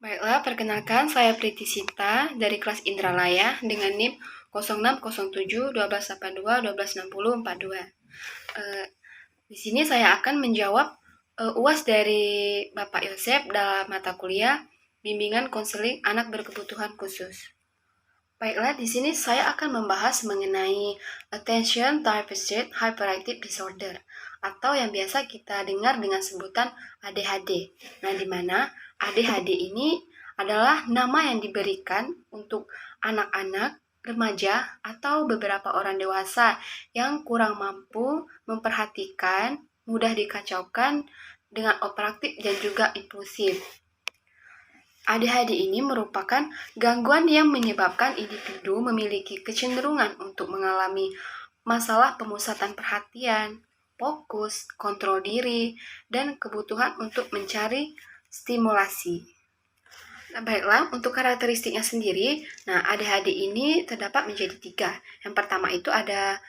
Baiklah, perkenalkan saya Priti Sinta dari kelas Indralaya dengan NIM 0607 1282 1260 42. Di sini saya akan menjawab UAS dari Bapak Yosep dalam mata kuliah Bimbingan Konseling Anak Berkebutuhan Khusus. Baiklah, di sini saya akan membahas mengenai Attention Deficit Hyperactive Disorder atau yang biasa kita dengar dengan sebutan ADHD. Nah, di mana ADHD ini adalah nama yang diberikan untuk anak-anak, remaja, atau beberapa orang dewasa yang kurang mampu memperhatikan, mudah dikacaukan dengan overaktif dan juga impulsif. ADHD ini merupakan gangguan yang menyebabkan individu memiliki kecenderungan untuk mengalami masalah pemusatan perhatian, fokus, kontrol diri, dan kebutuhan untuk mencari stimulasi. Nah, baiklah, untuk karakteristiknya sendiri, ADHD ini terdapat menjadi 3. Yang pertama itu ada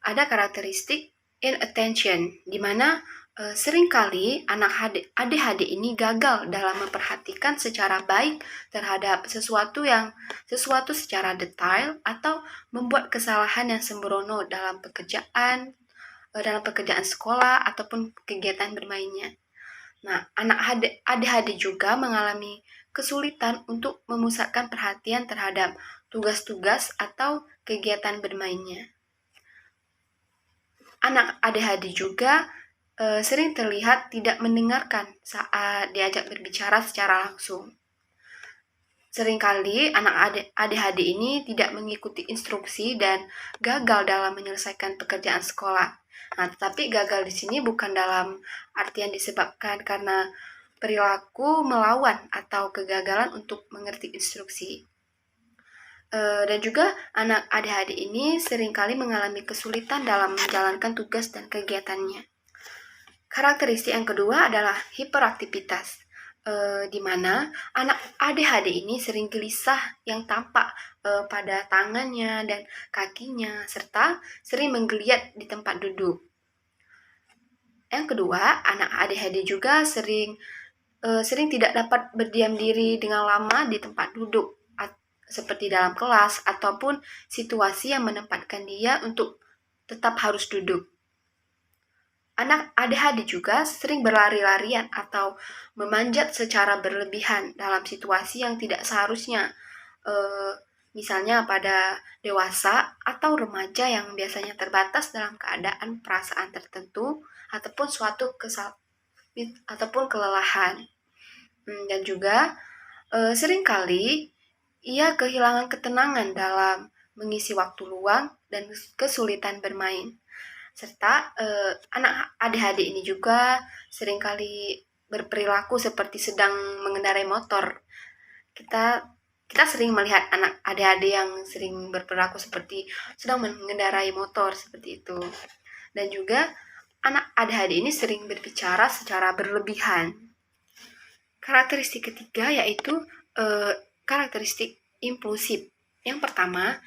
karakteristik inattention, di mana seringkali anak ADHD ini gagal dalam memperhatikan secara baik terhadap sesuatu secara detail atau membuat kesalahan yang sembrono dalam pekerjaan sekolah ataupun kegiatan bermainnya. Nah, anak ADHD juga mengalami kesulitan untuk memusatkan perhatian terhadap tugas-tugas atau kegiatan bermainnya. Anak ADHD juga sering terlihat tidak mendengarkan saat diajak berbicara secara langsung. Seringkali anak ADHD ini tidak mengikuti instruksi dan gagal dalam menyelesaikan pekerjaan sekolah. Nah, tetapi gagal di sini bukan dalam artian disebabkan karena perilaku melawan atau kegagalan untuk mengerti instruksi. Dan juga anak ADHD ini seringkali mengalami kesulitan dalam menjalankan tugas dan kegiatannya. Karakteristik yang kedua adalah hiperaktivitas, di mana anak ADHD ini sering gelisah yang tampak pada tangannya dan kakinya, serta sering menggeliat di tempat duduk. Yang kedua, anak ADHD juga sering tidak dapat berdiam diri dengan lama di tempat duduk, seperti dalam kelas ataupun situasi yang menempatkan dia untuk tetap harus duduk. Anak ADHD juga sering berlari-larian atau memanjat secara berlebihan dalam situasi yang tidak seharusnya, misalnya pada dewasa atau remaja yang biasanya terbatas dalam keadaan perasaan tertentu ataupun kelelahan. Dan juga seringkali ia kehilangan ketenangan dalam mengisi waktu luang dan kesulitan bermain. Serta anak ADHD ini juga seringkali berperilaku seperti sedang mengendarai motor. Kita sering melihat anak ADHD yang sering berperilaku seperti sedang mengendarai motor seperti itu. Dan juga anak ADHD ini sering berbicara secara berlebihan. Karakteristik ketiga yaitu karakteristik impulsif. Yang pertama,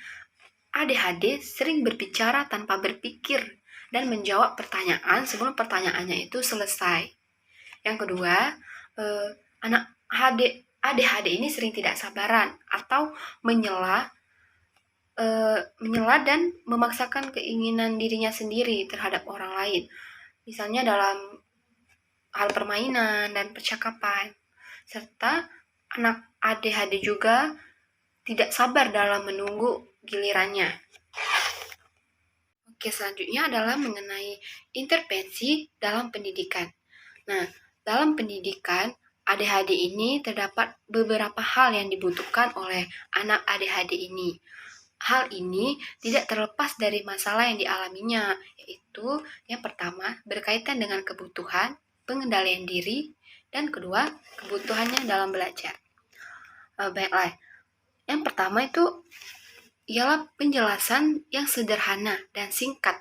ADHD sering berbicara tanpa berpikir dan menjawab pertanyaan sebelum pertanyaannya itu selesai. Yang kedua, anak ADHD ini sering tidak sabaran atau menyela dan memaksakan keinginan dirinya sendiri terhadap orang lain. Misalnya dalam hal permainan dan percakapan. Serta anak ADHD juga tidak sabar dalam menunggu gilirannya. Oke, selanjutnya adalah mengenai intervensi dalam pendidikan. Nah, dalam pendidikan, ADHD ini terdapat beberapa hal yang dibutuhkan oleh anak ADHD ini. Hal ini tidak terlepas dari masalah yang dialaminya, yaitu yang pertama berkaitan dengan kebutuhan, pengendalian diri, dan kedua, kebutuhannya dalam belajar. Baiklah, yang pertama itu ialah penjelasan yang sederhana dan singkat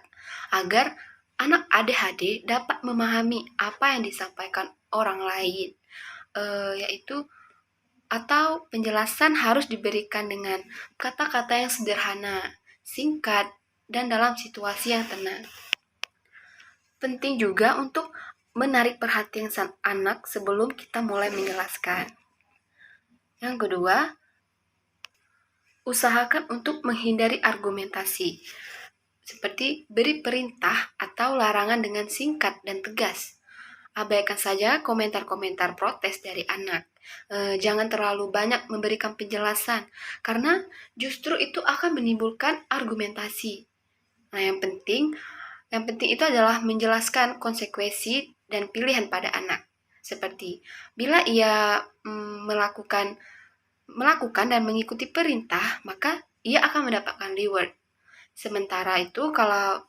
agar anak ADHD dapat memahami apa yang disampaikan orang lain, yaitu atau penjelasan harus diberikan dengan kata-kata yang sederhana, singkat, dan dalam situasi yang tenang. Penting juga untuk menarik perhatian sang anak sebelum kita mulai menjelaskan. Yang kedua, usahakan untuk menghindari argumentasi, seperti beri perintah atau larangan dengan singkat dan tegas. Abaikan saja komentar-komentar protes dari anak. Jangan terlalu banyak memberikan penjelasan, karena justru itu akan menimbulkan argumentasi. Nah, yang penting itu adalah menjelaskan konsekuensi dan pilihan pada anak. Seperti bila ia melakukan dan mengikuti perintah, maka ia akan mendapatkan reward. Sementara itu, kalau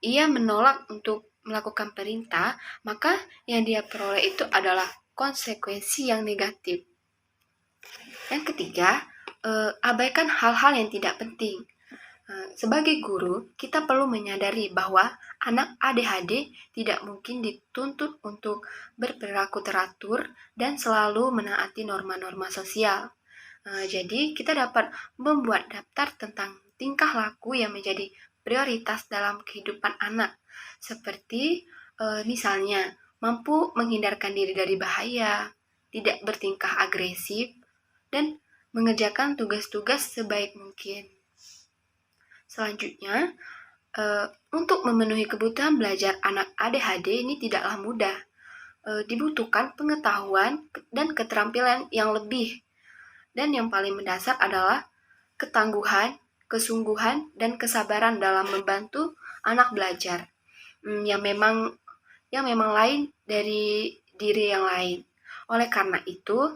ia menolak untuk melakukan perintah, maka yang dia peroleh itu adalah konsekuensi yang negatif. Yang ketiga, abaikan hal-hal yang tidak penting. Sebagai guru, kita perlu menyadari bahwa anak ADHD tidak mungkin dituntut untuk berperilaku teratur dan selalu menaati norma-norma sosial. Jadi, kita dapat membuat daftar tentang tingkah laku yang menjadi prioritas dalam kehidupan anak, seperti misalnya mampu menghindarkan diri dari bahaya, tidak bertingkah agresif, dan mengerjakan tugas-tugas sebaik mungkin. Selanjutnya, untuk memenuhi kebutuhan belajar anak ADHD ini tidaklah mudah. Dibutuhkan pengetahuan dan keterampilan yang lebih. Dan yang paling mendasar adalah ketangguhan, kesungguhan, dan kesabaran dalam membantu anak belajar. Yang memang lain dari diri yang lain. Oleh karena itu,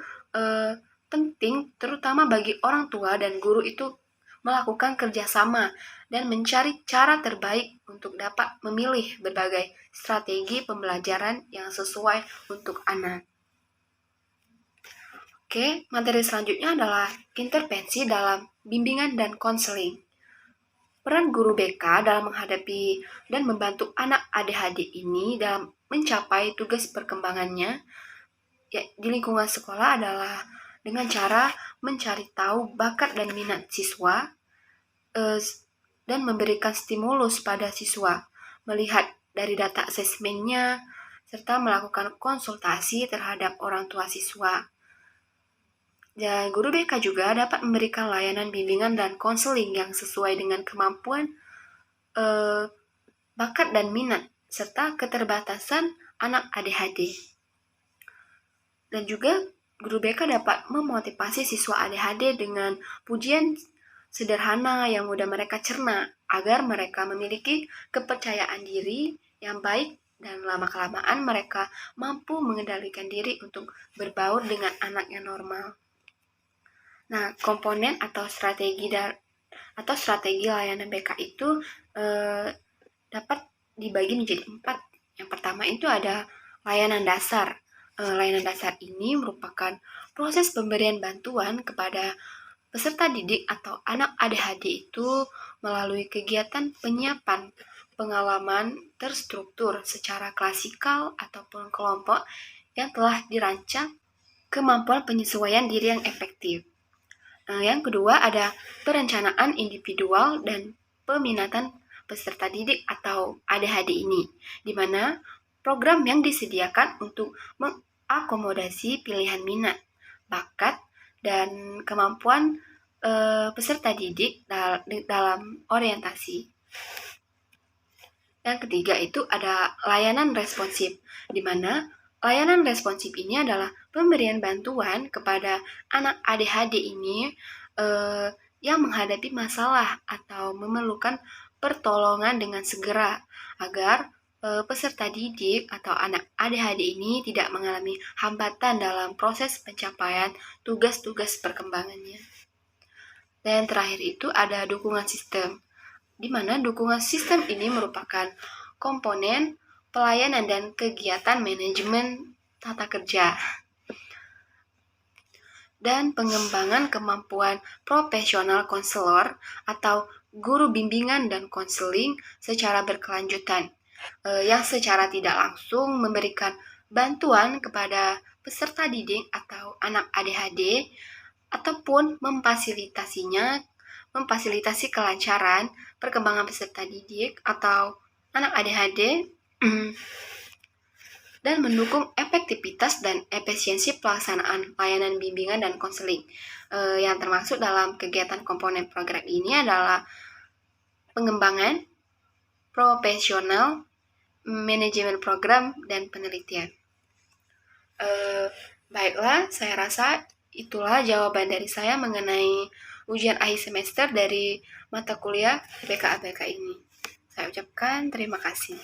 penting terutama bagi orang tua dan guru itu melakukan kerjasama dan mencari cara terbaik untuk dapat memilih berbagai strategi pembelajaran yang sesuai untuk anak. Oke, materi selanjutnya adalah intervensi dalam bimbingan dan konseling. Peran guru BK dalam menghadapi dan membantu anak ADHD ini dalam mencapai tugas perkembangannya di lingkungan sekolah adalah dengan cara mencari tahu bakat dan minat siswa dan memberikan stimulus pada siswa, melihat dari data asesmennya, serta melakukan konsultasi terhadap orang tua siswa. Dan guru BK juga dapat memberikan layanan bimbingan dan konseling yang sesuai dengan kemampuan, bakat dan minat, serta keterbatasan anak ADHD. Dan juga guru BK dapat memotivasi siswa ADHD dengan pujian sederhana yang mudah mereka cerna, agar mereka memiliki kepercayaan diri yang baik dan lama-kelamaan mereka mampu mengendalikan diri untuk berbaur dengan anak yang normal. Nah, komponen atau strategi layanan BK itu dapat dibagi menjadi 4. Yang pertama itu ada layanan dasar. Layanan dasar ini merupakan proses pemberian bantuan kepada peserta didik atau anak ADHD itu melalui kegiatan penyiapan pengalaman terstruktur secara klasikal ataupun kelompok yang telah dirancang kemampuan penyesuaian diri yang efektif. Yang kedua ada perencanaan individual dan peminatan peserta didik atau ADHD ini, di mana program yang disediakan untuk mengakomodasi pilihan minat, bakat, dan kemampuan peserta didik dalam orientasi. Yang ketiga itu ada layanan responsif, di mana layanan responsif ini adalah pemberian bantuan kepada anak ADHD ini yang menghadapi masalah atau memerlukan pertolongan dengan segera agar peserta didik atau anak ADHD ini tidak mengalami hambatan dalam proses pencapaian tugas-tugas perkembangannya. Dan terakhir itu ada dukungan sistem, di mana dukungan sistem ini merupakan komponen pelayanan dan kegiatan manajemen tata kerja dan pengembangan kemampuan profesional konselor atau guru bimbingan dan konseling secara berkelanjutan, yang secara tidak langsung memberikan bantuan kepada peserta didik atau anak ADHD ataupun memfasilitasi kelancaran perkembangan peserta didik atau anak ADHD dan mendukung efektivitas dan efisiensi pelaksanaan layanan bimbingan dan konseling. Yang termasuk dalam kegiatan komponen program ini adalah pengembangan profesional, manajemen program, dan penelitian. Baiklah, saya rasa itulah jawaban dari saya mengenai ujian akhir semester dari mata kuliah IPK ABK ini. Saya ucapkan terima kasih.